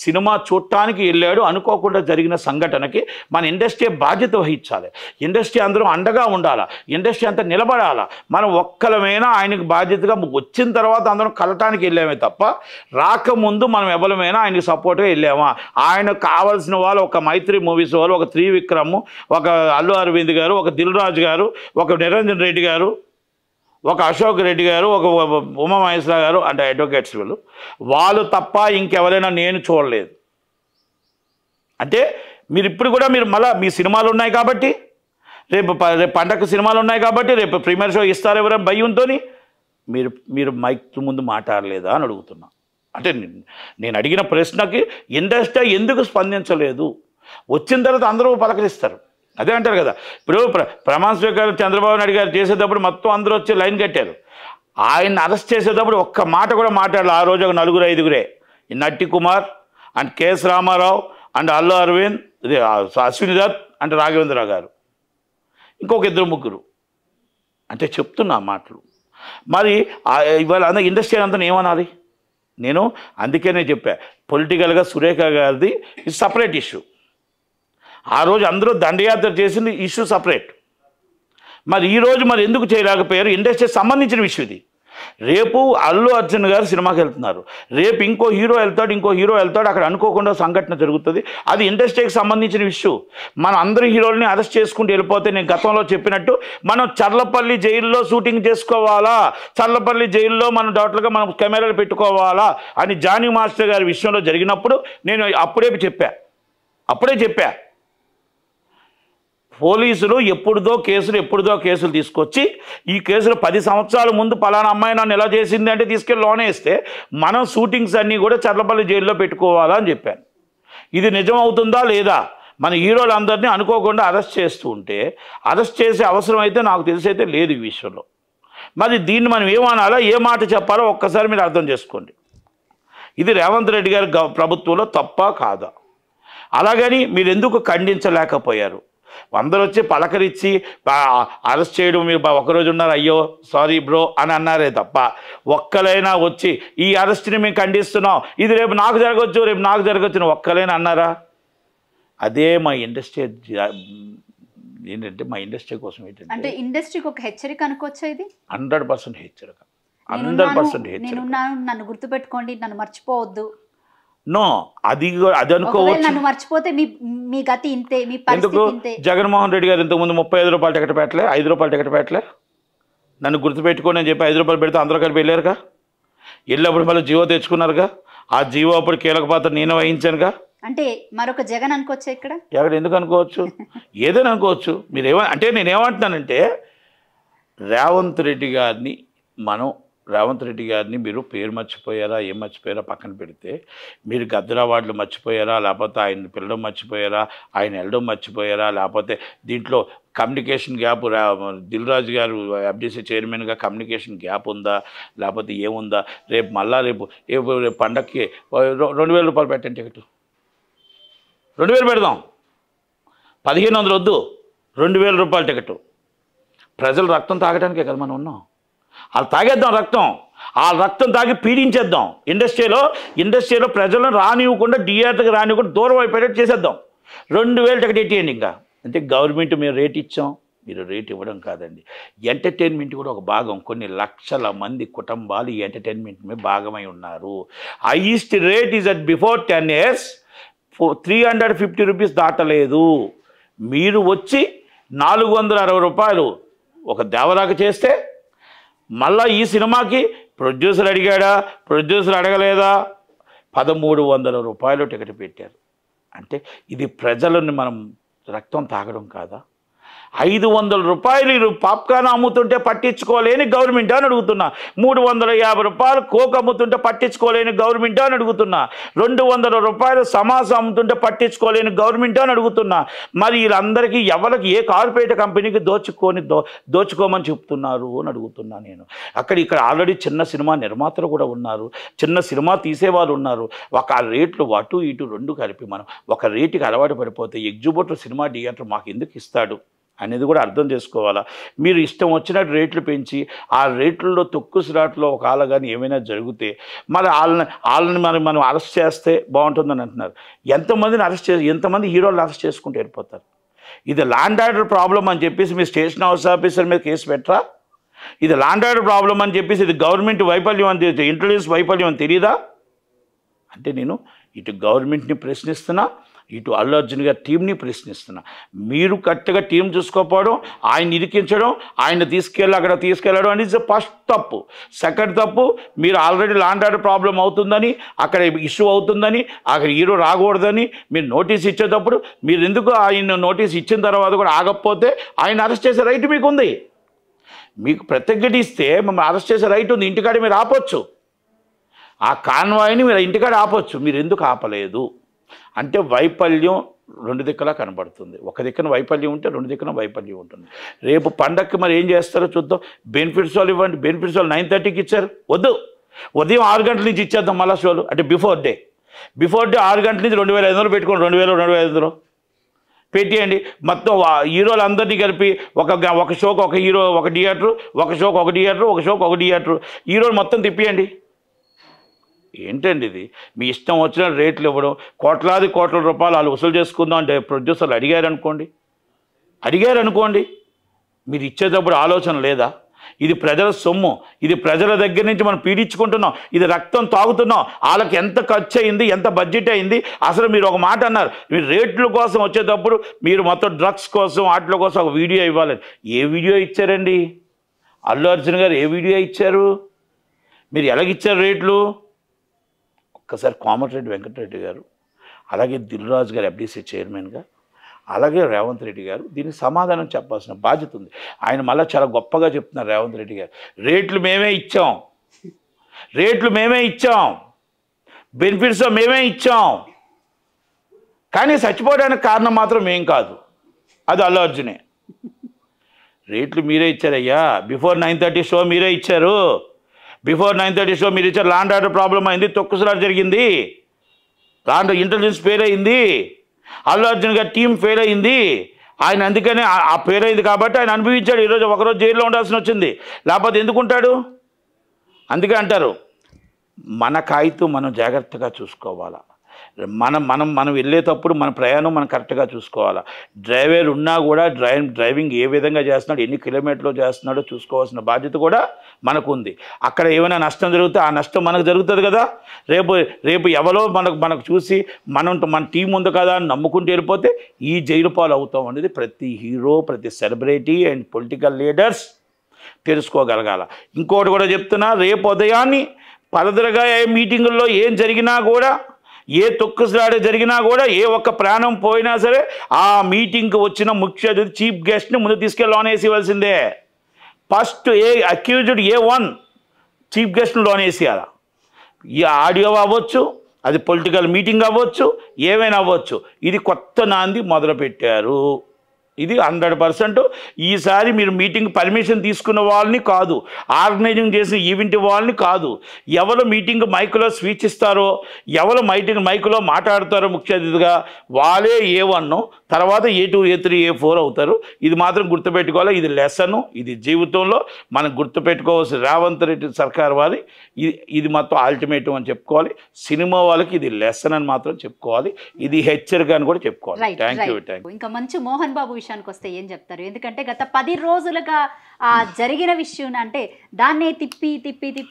సినిమా చూడటానికి వెళ్ళాడు, అనుకోకుండా జరిగిన సంఘటనకి మన ఇండస్ట్రీ బాధ్యత వహించాలి. ఇండస్ట్రీ అందరం అండగా ఉండాలా, ఇండస్ట్రీ అంతా నిలబడాలా. మనం ఒక్కలమైనా ఆయనకు బాధ్యతగా వచ్చిన తర్వాత అందరం కలటానికి వెళ్ళామే తప్ప రాకముందు మనం ఎవరమైనా ఆయనకు సపోర్ట్గా వెళ్ళామా? ఆయనకు కావాల్సిన వాళ్ళు ఒక మైత్రి మూవీస్ వాళ్ళు, ఒక త్రివిక్రమ్, ఒక అల్లు అరవింద్ గారు, ఒక దిల్ రాజు గారు, ఒక నిరంజన్ రెడ్డి గారు, ఒక అశోక్ రెడ్డి గారు, ఒక ఉమామహేశ్వర గారు, అంటే అడ్వకేట్స్ వాళ్ళు తప్ప ఇంకెవరైనా నేను చూడలేదు. అంటే మీరు ఇప్పుడు కూడా మీరు మళ్ళీ మీ సినిమాలు ఉన్నాయి కాబట్టి, రేపు పండగ సినిమాలు ఉన్నాయి కాబట్టి రేపు ప్రీమియర్ షో ఇస్తారు ఎవరైనా భయంతో మీరు మైక్ ముందు మాట్లాడలేదా అని అడుగుతున్నా. అంటే నేను అడిగిన ప్రశ్నకి ఇండస్ట్రీ ఎందుకు స్పందించలేదు? వచ్చిన తర్వాత అందరూ పలకరిస్తారు, అదే అంటారు కదా. ఇప్పుడు ప్రమాణ స్వీకారం చంద్రబాబు నాయుడు గారు చేసేటప్పుడు మొత్తం అందరూ వచ్చి లైన్ కట్టారు. ఆయన్ని అరెస్ట్ చేసేటప్పుడు ఒక్క మాట కూడా మాట్లాడాలి. ఆ రోజు ఒక 4-5 ఈ Natti Kumar and KS Ramarao and Allu Aravind, Ashwini Dutt and Raghavendrarao గారు, ఇంకొక 2-3 అంటే చెప్తున్నా మాటలు. మరి ఇవాళ అందరూ ఇండస్ట్రీ అంతా ఏమనాలి? నేను అందుకనే చెప్పా, పొలిటికల్గా సురేఖ గారిది ఇది సపరేట్ ఇష్యూ. ఆ రోజు అందరూ దండయాత్ర చేసింది ఇష్యూ సపరేట్. మరి ఈరోజు మరి ఎందుకు చేయలేకపోయారు? ఇండస్ట్రీకి సంబంధించిన విషయం ఇది. రేపు అల్లు అర్జున్ గారు సినిమాకి వెళ్తున్నారు, రేపు ఇంకో హీరో వెళ్తాడు, అక్కడ అనుకోకుండా సంఘటన జరుగుతుంది. అది ఇండస్ట్రీకి సంబంధించిన ఇష్యూ. మనం అందరి హీరోల్ని అరెస్ట్ చేసుకుంటూ వెళ్ళిపోతే, నేను గతంలో చెప్పినట్టు మనం చర్లపల్లి జైల్లో షూటింగ్ చేసుకోవాలా, చర్లపల్లి జైల్లో మనం డాక్టర్గా మనం కెమెరాలు పెట్టుకోవాలా అని జానీ మాస్టర్ గారి విషయంలో జరిగినప్పుడు నేను అప్పుడే చెప్పా పోలీసులు ఎప్పుడుదో కేసులు తీసుకొచ్చి ఈ కేసులు 10 సంవత్సరాల ముందు పలానా అమ్మాయి నన్ను ఎలా చేసింది అంటే తీసుకెళ్ళి లోనే ఇస్తే మనం షూటింగ్స్ అన్నీ కూడా చర్లపల్లి జైల్లో పెట్టుకోవాలా అని చెప్పాను. ఇది నిజం అవుతుందా లేదా? మన హీరోలందరినీ అనుకోకుండా అరెస్ట్ చేస్తూ ఉంటే అరెస్ట్ చేసే అవసరం అయితే నాకు తెలిసైతే లేదు ఈ విషయంలో. మరి దీన్ని మనం ఏమనాలో ఏ మాట చెప్పాలో ఒక్కసారి మీరు అర్థం చేసుకోండి. ఇది రేవంత్ రెడ్డి గారి ప్రభుత్వంలో తప్పా కాదా? అలాగని మీరు ఎందుకు ఖండించలేకపోయారు? అందరూ వచ్చి పలకరించి అరెస్ట్ చేయడం మీరు ఒకరోజు ఉన్నారు, అయ్యో సారీ బ్రో అని అన్నారే తప్ప ఒక్కలైనా వచ్చి ఈ అరెస్ట్ని మేము ఖండిస్తున్నాం, ఇది రేపు నాకు జరగవచ్చు, రేపు నాకు జరగవచ్చు ఒక్కలైనా అన్నారా? అదే మా ఇండస్ట్రీ ఏంటంటే మా ఇండస్ట్రీ కోసం ఏంటంటే అంటే ఇండస్ట్రీకి ఒక హెచ్చరిక అనుకోవచ్చా ఇది? 100% హెచ్చరిక, 100% హెచ్చరిక. నన్ను గుర్తుపెట్టుకోండి, నన్ను మర్చిపోవద్దు. నో, అది అనుకోవచ్చు. నన్ను మర్చిపోతే మీ గతి ఇంతే, మీ ఎందుకు జగన్మోహన్ రెడ్డి గారు ఇంతకుముందు 35 రూపాయలు టికెట్ పెట్టలే, 5 రూపాయలు టికెట్ పెట్టలే? నన్ను గుర్తుపెట్టుకోండి అని చెప్పి 5 రూపాయలు పెడితే అందరూ కలిపి వెళ్ళారుగా. వెళ్ళినప్పుడు మళ్ళీ జీవో తెచ్చుకున్నారుగా. ఆ జీవో అప్పుడు కీలక పాత్ర నేను వహించానుగా. అంటే మరొక జగన్ అనుకోవచ్చు ఇక్కడ? ఎక్కడ ఎందుకు అనుకోవచ్చు? ఏదైనా అనుకోవచ్చు. మీరు అంటే నేనేమంటున్నానంటే రేవంత్ రెడ్డి గారిని మీరు పేరు మర్చిపోయారా, ఏం మర్చిపోయారా పక్కన పెడితే, మీరు గద్దర్ అవార్డులు మర్చిపోయారా, లేకపోతే ఆయన పిల్లడం మర్చిపోయారా, ఆయన వెళ్ళడం మర్చిపోయారా, లేకపోతే దీంట్లో కమ్యూనికేషన్ గ్యాప్ దిల్ రాజు గారు ఎఫ్డీసీ చైర్మన్గా కమ్యూనికేషన్ గ్యాప్ ఉందా, లేకపోతే ఏముందా? రేపు పండక్కి 2000 రూపాయలు పెట్టండి టికెట్, 2000 పెడదాం, 1500 వద్దు, 2000 రూపాయల టికెట్. ప్రజలు రక్తం తాగడానికే కదా మనం ఉన్నాం. వాళ్ళు తాగేద్దాం రక్తం, ఆ రక్తం తాగి పీడించేద్దాం. ఇండస్ట్రీలో ప్రజలను రానివ్వకుండా, థియేటర్కి రానివ్వకుండా దూరం అయిపోయేటట్టు చేసేద్దాం. 2000 టికెట్ ఎట్టేయండి. ఇంకా అంటే గవర్నమెంట్ మేము రేట్ ఇచ్చాం, మీరు రేట్ ఇవ్వడం కాదండి. ఎంటర్టైన్మెంట్ కూడా ఒక భాగం. కొన్ని లక్షల మంది కుటుంబాలు ఈ ఎంటర్టైన్మెంట్ మీద భాగమై ఉన్నారు. Highest rate is at before 10 years 350 rupees దాటలేదు. మీరు వచ్చి 460 రూపాయలు ఒక దేవరాకు చేస్తే మళ్ళీ ఈ సినిమాకి ప్రొడ్యూసర్ అడిగాడా, ప్రొడ్యూసర్ అడగలేదా, 1300 రూపాయలు టికెట్ పెట్టారు. అంటే ఇది ప్రజలను మనం రక్తం తాగడం కాదా? 500 రూపాయలు పాప్కార్న్ అమ్ముతుంటే పట్టించుకోలేని గవర్నమెంట్ అని అడుగుతున్నా. 350 రూపాయలు కోక్ అమ్ముతుంటే పట్టించుకోలేని గవర్నమెంట్ అని అడుగుతున్నా. 200 రూపాయలు సమాసం అమ్ముతుంటే పట్టించుకోలేని గవర్నమెంట్ అని అడుగుతున్నా. మరి వీళ్ళందరికీ ఎవరికి ఏ కార్పొరేట్ కంపెనీకి దోచుకోమని చెప్తున్నారు అని అడుగుతున్నా నేను. ఇక్కడ ఆల్రెడీ చిన్న సినిమా నిర్మాతలు కూడా ఉన్నారు, చిన్న సినిమా తీసేవాళ్ళు ఉన్నారు. ఒక రేట్లు అటు ఇటు రెండు కలిపి మనం ఒక రేటుకి అలవాటు పడిపోతే ఎగ్జిబిటర్ సినిమా థియేటర్ మాకు ఎందుకు ఇస్తాడు అనేది కూడా అర్థం చేసుకోవాలా. మీరు ఇష్టం వచ్చినట్టు రేట్లు పెంచి ఆ రేట్లలో తొక్కుసురాట్లో ఒక ఆల కానీ ఏమైనా జరిగితే మరి వాళ్ళని మనం అరెస్ట్ చేస్తే బాగుంటుందని అంటున్నారు. ఎంతమంది హీరోలు అరెస్ట్ చేసుకుంటూ వెళ్ళిపోతారు. ఇది ల్యాండ్ ఆర్డర్ ప్రాబ్లం అని చెప్పేసి మీరు స్టేషన్ హౌస్ ఆఫీసర్ మీద కేసు పెట్టరా? ఇది ల్యాండ్ ఆర్డర్ ప్రాబ్లం అని చెప్పేసి ఇది గవర్నమెంట్ వైఫల్యం అని, ఇంటెలిజెన్స్ వైఫల్యం అని తెలియదా? అంటే నేను ఇటు గవర్నమెంట్ని ప్రశ్నిస్తున్నా, ఇటు అల్లు అర్జున్ గారి టీంని ప్రశ్నిస్తున్నా. మీరు కరెక్ట్గా టీం చూసుకోకపోవడం, ఆయన ఇరికించడం, ఆయన అక్కడ తీసుకెళ్ళడం అనేది ఫస్ట్ తప్పు. సెకండ్ తప్పు, మీరు ఆల్రెడీ ల్యాండ్ ఆర్డర్ ప్రాబ్లం అవుతుందని, అక్కడ ఇష్యూ అవుతుందని, అక్కడ హీరో రాకూడదని మీరు నోటీస్ ఇచ్చేటప్పుడు మీరు ఎందుకు ఆయన నోటీస్ ఇచ్చిన తర్వాత కూడా ఆగకపోతే ఆయన అరెస్ట్ చేసే రైట్ మీకు ఉంది. మీకు ప్రత్యేకిస్తే మిమ్మల్ని అరెస్ట్ చేసే రైట్ ఉంది. ఇంటికాడ మీరు ఆపొచ్చు, ఆ కాన్వాయ్ని మీరు ఇంటికాడ ఆపొచ్చు. మీరు ఎందుకు ఆపలేదు అంటే వైఫల్యం రెండు దిక్కులా కనబడుతుంది. ఒక దిక్కున వైఫల్యం ఉంటే రెండు దిక్కున వైఫల్యం ఉంటుంది. రేపు పండగకి మరి ఏం చేస్తారో చూద్దాం. బెనిఫిట్స్ వాళ్ళు ఇవ్వండి. బెనిఫిట్స్ వాళ్ళు 9:30కి ఇచ్చారు, వద్దు ఉదయం 6 గంటల నుంచి ఇచ్చేద్దాం మళ్ళా షోలు. అంటే బిఫోర్ డే 6 గంటల నుంచి 2500 పెట్టుకోండి, 2500 పెట్టేయండి. మొత్తం హీరోలు అందరినీ కలిపి ఒక షోకి ఒక హీరో ఒక థియేటరు, ఒక షోకి ఒక థియేటరు, ఒక షోకి ఒక థియేటరు, హీరోలు మొత్తం తిప్పియండి. ఏంటండి ఇది? మీ ఇష్టం వచ్చిన రేట్లు ఇవ్వడం, కోట్ల రూపాయలు వాళ్ళు వసూలు చేసుకుందాం అంటే ప్రొడ్యూసర్లు అడిగారనుకోండి, మీరు ఇచ్చేటప్పుడు ఆలోచన లేదా? ఇది ప్రజల సొమ్ము, ఇది ప్రజల దగ్గర నుంచి మనం పీడించుకుంటున్నాం, ఇది రక్తం తాగుతున్నాం. వాళ్ళకి ఎంత ఖర్చు అయింది, ఎంత బడ్జెట్ అయింది? అసలు మీరు ఒక మాట అన్నారు, మీరు రేట్ల కోసం వచ్చేటప్పుడు మీరు మొత్తం డ్రగ్స్ కోసం వాటి కోసం ఒక వీడియో ఇవ్వాలి. ఏ వీడియో ఇచ్చారండి? అల్లు అర్జున్ గారు ఏ వీడియో ఇచ్చారు? మీరు ఎలాగిచ్చారు రేట్లు? ఒక్కసారి కోమటిరెడ్డి వెంకటరెడ్డి గారు, అలాగే దిల్ రాజు గారు ఎఫ్డీసీ చైర్మన్గా, అలాగే రేవంత్ రెడ్డి గారు దీనికి సమాధానం చెప్పాల్సిన బాధ్యత ఉంది. ఆయన మళ్ళీ చాలా గొప్పగా చెప్తున్నారు రేవంత్ రెడ్డి గారు, రేట్లు మేమే ఇచ్చాం, బెనిఫిట్స్ మేమే ఇచ్చాం. కానీ చచ్చిపోవడానికి కారణం మాత్రం ఏం కాదు, అది అల్లు అర్జునే. రేట్లు మీరే ఇచ్చారయ్యా. బిఫోర్ 9:30 షో మీరే ఇచ్చారు. బిఫోర్ 9:30 షో మీరు ఇచ్చారు. లాండ్ ఆర్డర్ ప్రాబ్లం అయింది, తొక్కుసలాట జరిగింది, లాండ్ ఇంటెలిజెన్స్ ఫెయిల్ అయింది, అల్లు అర్జున్ గారి టీం ఫెయిల్ అయింది. ఆయన అందుకనే ఆ ఫెయిల్ అయింది కాబట్టి ఆయన అనుభవించాడు. ఈరోజు ఒకరోజు జైల్లో ఉండాల్సి వచ్చింది, లేకపోతే ఎందుకుంటాడు? అందుకే అంటారు మన కాగితం మనం జాగ్రత్తగా చూసుకోవాలా. మనం వెళ్ళేటప్పుడు మన ప్రయాణం మనం కరెక్ట్గా చూసుకోవాలా. డ్రైవర్ ఉన్నా కూడా డ్రైవింగ్ ఏ విధంగా చేస్తున్నాడు, ఎన్ని కిలోమీటర్లు చేస్తున్నాడో చూసుకోవాల్సిన బాధ్యత కూడా మనకు ఉంది. అక్కడ ఏమైనా నష్టం జరిగితే ఆ నష్టం మనకు జరుగుతుంది కదా. రేపు ఎవరో మనకు చూసి మన టీం ఉంది కదా అని నమ్ముకుంటూ వెళ్ళిపోతే ఈ జైలు పాలు అవుతాం అనేది ప్రతి హీరో, ప్రతి సెలబ్రిటీ అండ్ పొలిటికల్ లీడర్స్ తెలుసుకోగలగాల. ఇంకోటి కూడా చెప్తున్నా, రేపు ఉదయాన్ని ఫర్దర్గా ఏ మీటింగుల్లో ఏం జరిగినా కూడా, ఏ తొక్కుసలాట జరిగినా కూడా, ఏ ఒక్క ప్రాణం పోయినా సరే ఆ మీటింగ్కి వచ్చిన ముఖ్య అతిథి చీఫ్ గెస్ట్ని ముందు తీసుకెళ్ళి లోన్ వేసేయవలసిందే. ఫస్ట్ అక్యూజ్డ్ A1 చీఫ్ గెస్ట్ని లోన్ వేసేయాలి. ఈ ఆడియో అవ్వచ్చు, అది పొలిటికల్ మీటింగ్ అవ్వచ్చు, ఏమైనా అవ్వచ్చు. ఇది కొత్త నాంది మొదలుపెట్టారు. ఇది 100%. ఈసారి మీరు మీటింగ్ పర్మిషన్ తీసుకున్న వాళ్ళని కాదు, ఆర్గనైజింగ్ చేసిన ఈవెంట్ వాళ్ళని కాదు, ఎవరు మీటింగ్ మైకులో స్పీచ్ ఇస్తారో, ఎవరు మైకులో మాట్లాడతారో ముఖ్య అతిథిగా వాళ్ళే A1, తర్వాత A2, A3, A4 అవుతారు. ఇది మాత్రం గుర్తుపెట్టుకోవాలి. ఇది లెసను, ఇది జీవితంలో మనం గుర్తుపెట్టుకోవాల్సిన రేవంత్ రెడ్డి సర్కార్ వారి ఇది మొత్తం అల్టిమేటం అని చెప్పుకోవాలి. సినిమా వాళ్ళకి ఇది లెసన్ అని మాత్రం చెప్పుకోవాలి. ఇది హెచ్చరిక అని కూడా చెప్పుకోవాలి. Thank you. ఇంకా మంచి మోహన్ బాబు విషయానికి వస్తే ఏం చెప్తారు? ఎందుకంటే గత 10 రోజులుగా జరిగిన విషయం అంటే దాన్నే తిప్పి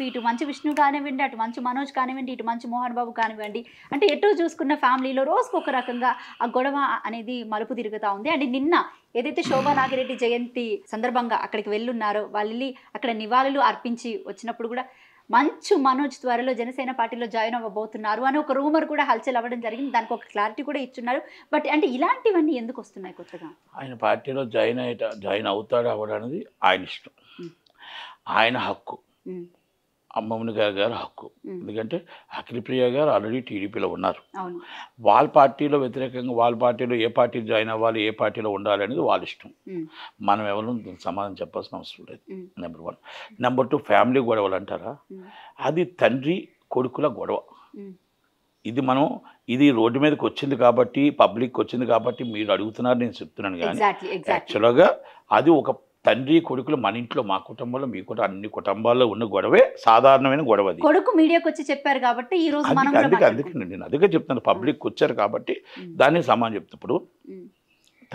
ఇటు మంచి విష్ణు కానివ్వండి, అటు మంచి మనోజ్ కానివ్వండి, ఇటు మంచి మోహన్ బాబు కానివ్వండి, అంటే ఎటు చూసుకున్న ఫ్యామిలీలో రోజుకొక రకంగా ఆ గొడవ అనేది మలుపు తిరుగుతూ ఉంది. అండ్ నిన్న ఏదైతే శోభా నాగిరెడ్డి జయంతి సందర్భంగా అక్కడికి వెళ్ళున్నారో, వాళ్ళు అక్కడ నివాళులు అర్పించి వచ్చినప్పుడు కూడా మంచు మనోజ్ త్వరలో జనసేన పార్టీలో జాయిన్ అవ్వబోతున్నారు అని ఒక రూమర్ కూడా హల్చల్ అవ్వడం జరిగింది. దానికి ఒక క్లారిటీ కూడా ఇచ్చున్నారు. బట్ అంటే ఇలాంటివన్నీ ఎందుకు వస్తున్నాయి కొత్తగా? ఆయన పార్టీలో జాయిన్ అవుతాడు అవ్వడానికి ఆయన ఇష్టం, ఆయన హక్కు, అమ్మమ్మని గారి హక్కు. ఎందుకంటే అఖిలప్రియ గారు ఆల్రెడీ టీడీపీలో ఉన్నారు. వాళ్ళ పార్టీలో వ్యతిరేకంగా వాళ్ళ పార్టీలో ఏ పార్టీ జాయిన్ అవ్వాలి, ఏ పార్టీలో ఉండాలి అనేది వాళ్ళ ఇష్టం. మనం ఎవరు సమాధానం చెప్పాల్సిన అవసరం లేదు. నెంబర్ 1. నెంబర్ 2, ఫ్యామిలీ గొడవలు అంటారా, అది తండ్రి కొడుకుల గొడవ. ఇది రోడ్డు మీదకి వచ్చింది కాబట్టి, పబ్లిక్ వచ్చింది కాబట్టి మీరు అడుగుతున్నారు, నేను చెప్తున్నాను. కానీ యాక్చువల్గా అది ఒక తండ్రి కొడుకులు మన ఇంట్లో, మా కుటుంబంలో, మీ కుటుంబం, అన్ని కుటుంబాల్లో ఉన్న గొడవే, సాధారణమైన గొడవ. కొడుకు మీడియాకి వచ్చి చెప్పారు కాబట్టి ఈ రోజు అందుకే నేను అదిగా చెప్తాను, పబ్లిక్ వచ్చారు కాబట్టి దాన్ని సమానం చెప్తున్నప్పుడు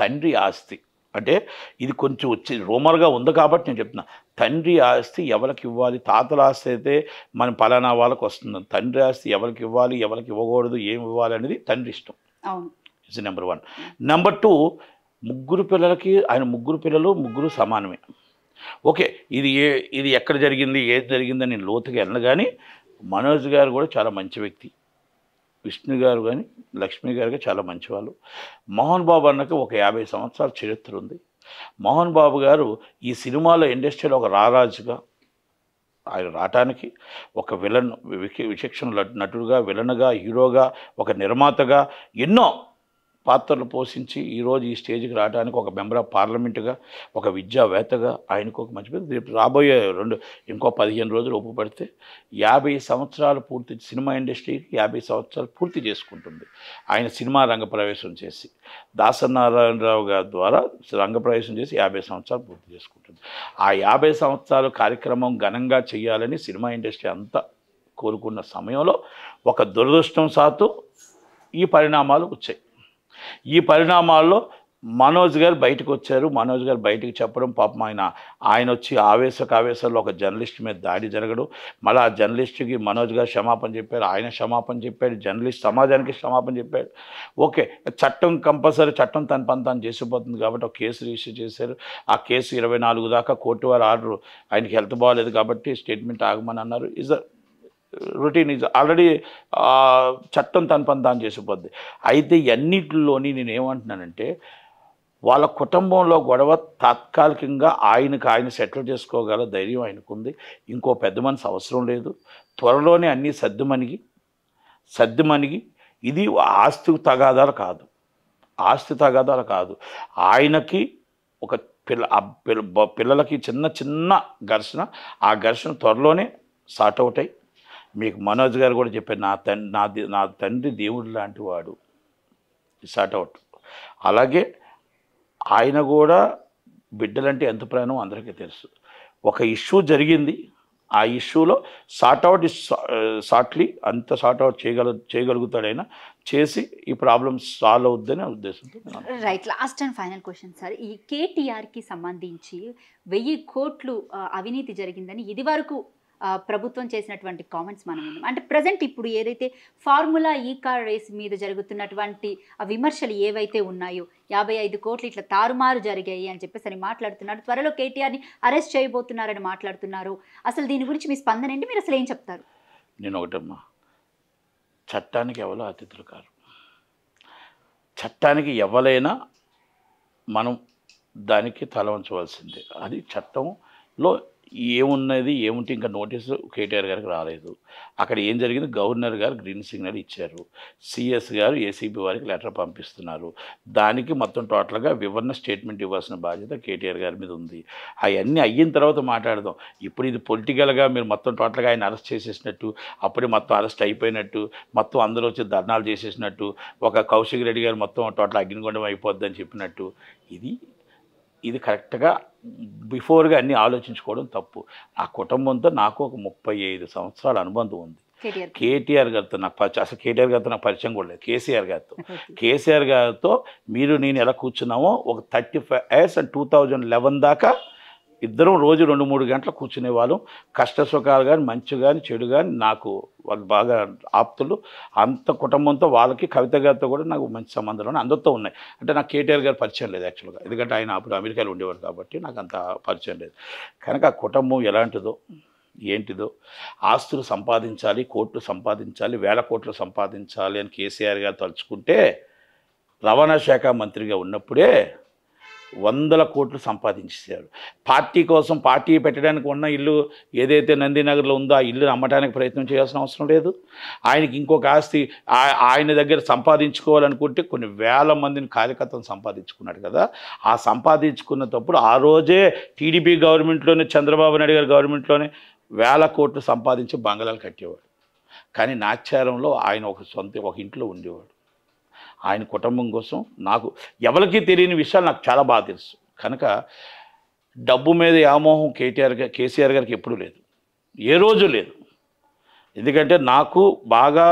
తండ్రి ఆస్తి అంటే ఇది కొంచెం వచ్చి రూమర్గా ఉంది కాబట్టి నేను చెప్తున్నా. తండ్రి ఆస్తి ఎవరికి ఇవ్వాలి, తాతల ఆస్తి అయితే మన పలానా వాళ్ళకి వస్తుంది. తండ్రి ఆస్తి ఎవరికి ఇవ్వాలి, ఎవరికి ఇవ్వకూడదు, ఏమి ఇవ్వాలి అనేది తండ్రి ఇష్టం. ఇది నెంబర్ 1. నెంబర్ 2, ముగ్గురు పిల్లలకి ఆయన ముగ్గురు పిల్లలు ముగ్గురు సమానమే. ఓకే, ఇది ఎక్కడ జరిగింది, ఏది జరిగిందని నేను లోతుగా వెళ్ళను. కానీ మనోజ్ గారు కూడా చాలా మంచి వ్యక్తి, విష్ణు గారు కానీ లక్ష్మి గారు చాలా మంచివాళ్ళు. మోహన్ బాబు అన్నకి ఒక 50 సంవత్సరాల చరిత్ర ఉంది. మోహన్ బాబు గారు ఈ సినిమాలో ఇండస్ట్రీలో ఒక రారాజుగా, ఆయన రావటానికి ఒక విలన్, విచక్షణ నటుడుగా, విలన్గా, హీరోగా, ఒక నిర్మాతగా ఎన్నో పాత్రలు పోషించి ఈరోజు ఈ స్టేజ్కి రావడానికి ఒక మెంబర్ ఆఫ్ పార్లమెంటుగా, ఒక విద్యావేత్తగా ఆయనకు ఒక మంచి పేరు. రేపు రాబోయే ఇంకో 15 రోజులు ఒప్పుపడితే 50 సంవత్సరాలు పూర్తి, సినిమా ఇండస్ట్రీకి 50 సంవత్సరాలు పూర్తి చేసుకుంటుంది. ఆయన సినిమా రంగప్రవేశం చేసి దాసనారాయణరావు గారి ద్వారా రంగప్రవేశం చేసి 50 సంవత్సరాలు పూర్తి చేసుకుంటుంది. ఆ 50 సంవత్సరాలు కార్యక్రమం ఘనంగా చేయాలని సినిమా ఇండస్ట్రీ అంతా కోరుకున్న సమయంలో ఒక దురదృష్టం సాతు ఈ పరిణామాలు వచ్చాయి. ఈ పరిణామాల్లో మనోజ్ గారు బయటకు వచ్చారు. మనోజ్ గారు బయటకు చెప్పడం, పాపం ఆయన వచ్చి ఆవేశంలో ఒక జర్నలిస్ట్ మీద దాడి జరగడం, మళ్ళీ ఆ జర్నలిస్ట్కి మనోజ్ గారు క్షమాపణ చెప్పారు, ఆయన క్షమాపణ చెప్పాడు, జర్నలిస్ట్ సమాజానికి క్షమాపణ చెప్పాడు. ఓకే, చట్టం కంపల్సరీ, చట్టం తన పని తాను చేసిపోతుంది కాబట్టి ఒక కేసు రిజిస్టర్ చేశారు. ఆ కేసు 24 దాకా కోర్టు వారి ఆర్డర్, ఆయనకి హెల్త్ బాగాలేదు కాబట్టి స్టేట్మెంట్ ఆగమని అన్నారు. రొటీన్ ఈజ్ ఆల్రెడీ చట్టం తన పని తాను చేసిపోద్ది. అయితే అన్నిటిలోని నేను ఏమంటున్నానంటే, వాళ్ళ కుటుంబంలో గొడవ తాత్కాలికంగా ఆయన సెటిల్ చేసుకోగల ధైర్యం ఆయనకుంది. ఇంకో పెద్ద మనిషి అవసరం లేదు. త్వరలోనే అన్నీ సర్దుమణిగి ఇది ఆస్తి తగాదాలు కాదు. ఆస్తి తగాదాలు కాదు, ఆయనకి ఒక పిల్లలకి చిన్న చిన్న ఘర్షణ, ఆ ఘర్షణ త్వరలోనే సార్ట్ అవుట్ అయ్యి, మీకు మనోజ్ గారు కూడా చెప్పారు, నా తండ్రి దేవుడు లాంటి వాడు, సార్ట్ అవుట్. అలాగే ఆయన కూడా బిడ్డలంటే ఎంత ప్రాణం అందరికీ తెలుసు. ఒక ఇష్యూ జరిగింది, ఆ ఇష్యూలో సార్ట్అవుట్ షార్ట్లీ అంత సార్ట్అవుట్ చేయగలుగుతాడైనా, చేసి ఈ ప్రాబ్లం సాల్వ్ అవుద్దని ఉద్దేశంతో. Right. Last and final question sir, ఈ కేటీఆర్కి సంబంధించి 1000 కోట్లు అవినీతి జరిగిందని ఇది వరకు ప్రభుత్వం చేసినటువంటి కామెంట్స్ మనం విన్నాం. అంటే ప్రజెంట్ ఇప్పుడు ఏదైతే ఫార్ములా ఈ కార్ రేస్ మీద జరుగుతున్నటువంటి ఆ విమర్శలు ఏవైతే ఉన్నాయో 55 కోట్లు ఇట్లా తారుమారు జరిగాయి అని చెప్పేసి అని మాట్లాడుతున్నారు. త్వరలో కేటీఆర్ని అరెస్ట్ చేయబోతున్నారని మాట్లాడుతున్నారు. అసలు దీని గురించి మీ స్పందన ఏంటి? మీరు అసలు ఏం చెప్తారు? నేను ఒకటమ్మా, చట్టానికి ఎవరో అతిథులు కారు. చట్టానికి ఎవరైనా మనం దానికి తల వంచవలసిందే. అది చట్టంలో ఏమున్నది ఏముంటే ఇంకా నోటీసు కేటీఆర్ గారికి రాలేదు. అక్కడ ఏం జరిగింది, గవర్నర్ గారు గ్రీన్ సిగ్నల్ ఇచ్చారు, సిఎస్ గారు ఏసీబీ వారికి లెటర్ పంపిస్తున్నారు. దానికి మొత్తం టోటల్గా వివరణ స్టేట్మెంట్ ఇవ్వాల్సిన బాధ్యత కేటీఆర్ గారి మీద ఉంది. అవన్నీ అయిన తర్వాత మాట్లాడదాం. ఇప్పుడు ఇది పొలిటికల్గా మీరు మొత్తం టోటల్గా ఆయన అరెస్ట్ చేసేసినట్టు, అప్పుడే మొత్తం అరెస్ట్ అయిపోయినట్టు, మొత్తం అందరూ వచ్చి ధర్నాలు చేసేసినట్టు, ఒక కౌశిక్ రెడ్డి గారు మొత్తం టోటల్ అగ్నిగుండం అయిపోద్దని చెప్పినట్టు, ఇది కరెక్ట్గా బిఫోర్గా అన్నీ ఆలోచించుకోవడం తప్పు. ఆ కుటుంబంతో నాకు ఒక 35 సంవత్సరాల అనుబంధం ఉంది. కేటీఆర్ గారితో నాకు అసలు కేటీఆర్ గారితో నాకు పరిచయం కూడా లేదు. కేసీఆర్ గారితో నేను ఎలా కూర్చున్నామో ఒక 35 years అండ్ 2011 దాకా ఇద్దరం రోజు 2-3 గంటలు కూర్చునే వాళ్ళం. కష్ట సుఖాలు కానీ, మంచి కానీ, చెడు కానీ, నాకు వాళ్ళు బాగా ఆప్తులు. అంత కుటుంబంతో వాళ్ళకి, కవిత గారితో కూడా నాకు మంచి సంబంధాలు అందరితో ఉన్నాయి. అంటే నాకు కేటీఆర్ గారు పరిచయం లేదు యాక్చువల్గా, ఎందుకంటే ఆయన అప్పుడు అమెరికాలో ఉండేవాడు కాబట్టి నాకు అంత పరిచయం లేదు. కనుక ఆ కుటుంబం ఎలాంటిదో ఏంటిదో, ఆస్తులు సంపాదించాలి, కోట్లు సంపాదించాలి, 1000 కోట్లు సంపాదించాలి అని కేసీఆర్ గారు తలుచుకుంటే, రవాణా శాఖ మంత్రిగా ఉన్నప్పుడే 100 కోట్లు సంపాదించారు. పార్టీ కోసం, పార్టీ పెట్టడానికి ఉన్న ఇల్లు ఏదైతే నందినగర్లో ఉందో ఆ ఇల్లుని అమ్మడానికి ప్రయత్నం చేయాల్సిన అవసరం లేదు. ఆయనకి ఇంకొక ఆస్తి ఆయన దగ్గర సంపాదించుకోవాలనుకుంటే కొన్ని వేల మందిని కార్యకర్తలను సంపాదించుకున్నాడు కదా. ఆ సంపాదించుకున్నప్పుడు ఆ రోజే టీడీపీ గవర్నమెంట్లోనే, చంద్రబాబు నాయుడు గారి గవర్నమెంట్లోనే 1000 కోట్లు సంపాదించి బంగళాలు కట్టేవాడు. కానీ నాచారంలో ఆయన ఒక ఇంట్లో ఉండేవాడు. ఆయన కుటుంబం కోసం నాకు ఎవరికి తెలియని విషయాలు నాకు చాలా బాగా తెలుసు. కనుక డబ్బు మీద వ్యామోహం కేసీఆర్ గారికి ఎప్పుడూ లేదు, ఏ రోజు లేదు. ఎందుకంటే నాకు బాగా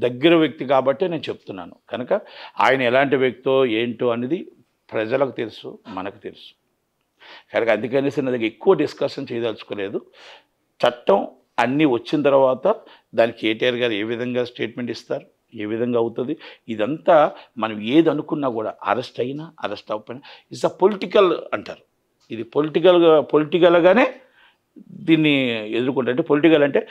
దగ్గర వ్యక్తి కాబట్టి నేను చెప్తున్నాను. కనుక ఆయన ఎలాంటి వ్యక్తో ఏంటో అనేది ప్రజలకు తెలుసు, మనకు తెలుసు. కనుక అందుకనేసి నా దగ్గర ఎక్కువ డిస్కషన్ చేయదలుచుకోలేదు. చట్టం అన్నీ వచ్చిన తర్వాత దానికి కేటీఆర్ గారు ఏ విధంగా స్టేట్మెంట్ ఇస్తారు, ఏ విధంగా అవుతుంది, ఇదంతా మనం ఏది అనుకున్నా కూడా అరెస్ట్ అయినా అరెస్ట్ అవ్వకపోయినా ఇట్స్ అ పొలిటికల్ అంటారు. ఇది పొలిటికల్గానే దీన్ని ఎదుర్కొంటారు. అంటే పొలిటికల్ అంటే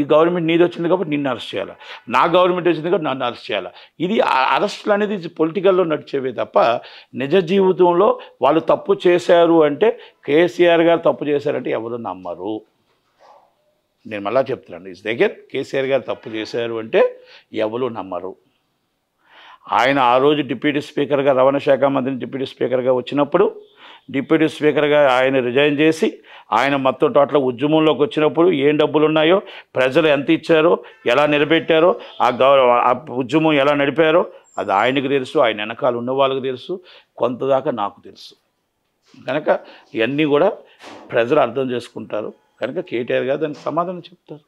ఈ గవర్నమెంట్ నీది వచ్చింది కాబట్టి నిన్ను అరెస్ట్ చేయాలా, నా గవర్నమెంట్ వచ్చింది కాబట్టి నన్ను అరెస్ట్ చేయాలా. ఇది అరెస్టులు అనేది పొలిటికల్లో నడిచేవే తప్ప నిజ జీవితంలో వాళ్ళు తప్పు చేశారు అంటే, కేసీఆర్ గారు తప్పు చేశారంటే ఎవరు నమ్మరు. నేను మళ్ళా చెప్తున్నాను, ఇస్ దగ్గర కేసీఆర్ గారు తప్పు చేశారు అంటే ఎవరు నమ్మరు. ఆయన ఆ రోజు డిప్యూటీ స్పీకర్గా, రవాణా శాఖ మంత్రిని డిప్యూటీ స్పీకర్గా వచ్చినప్పుడు, డిప్యూటీ స్పీకర్గా ఆయన రిజైన్ చేసి ఆయన మొత్తం టోటల్ ఉద్యమంలోకి వచ్చినప్పుడు ఏం డబ్బులు ఉన్నాయో, ప్రజలు ఎంత ఇచ్చారో, ఎలా నిలబెట్టారో, ఆ ఉద్యమం ఎలా నడిపారో అది ఆయనకు తెలుసు, ఆయన వెనకాల ఉన్న వాళ్ళకి తెలుసు, కొంతదాకా నాకు తెలుసు. కనుక ఇవన్నీ కూడా ప్రజలు అర్థం చేసుకుంటారు. కనుక కేటీఆర్ గారు దానికి సమాధానం చెప్తారు.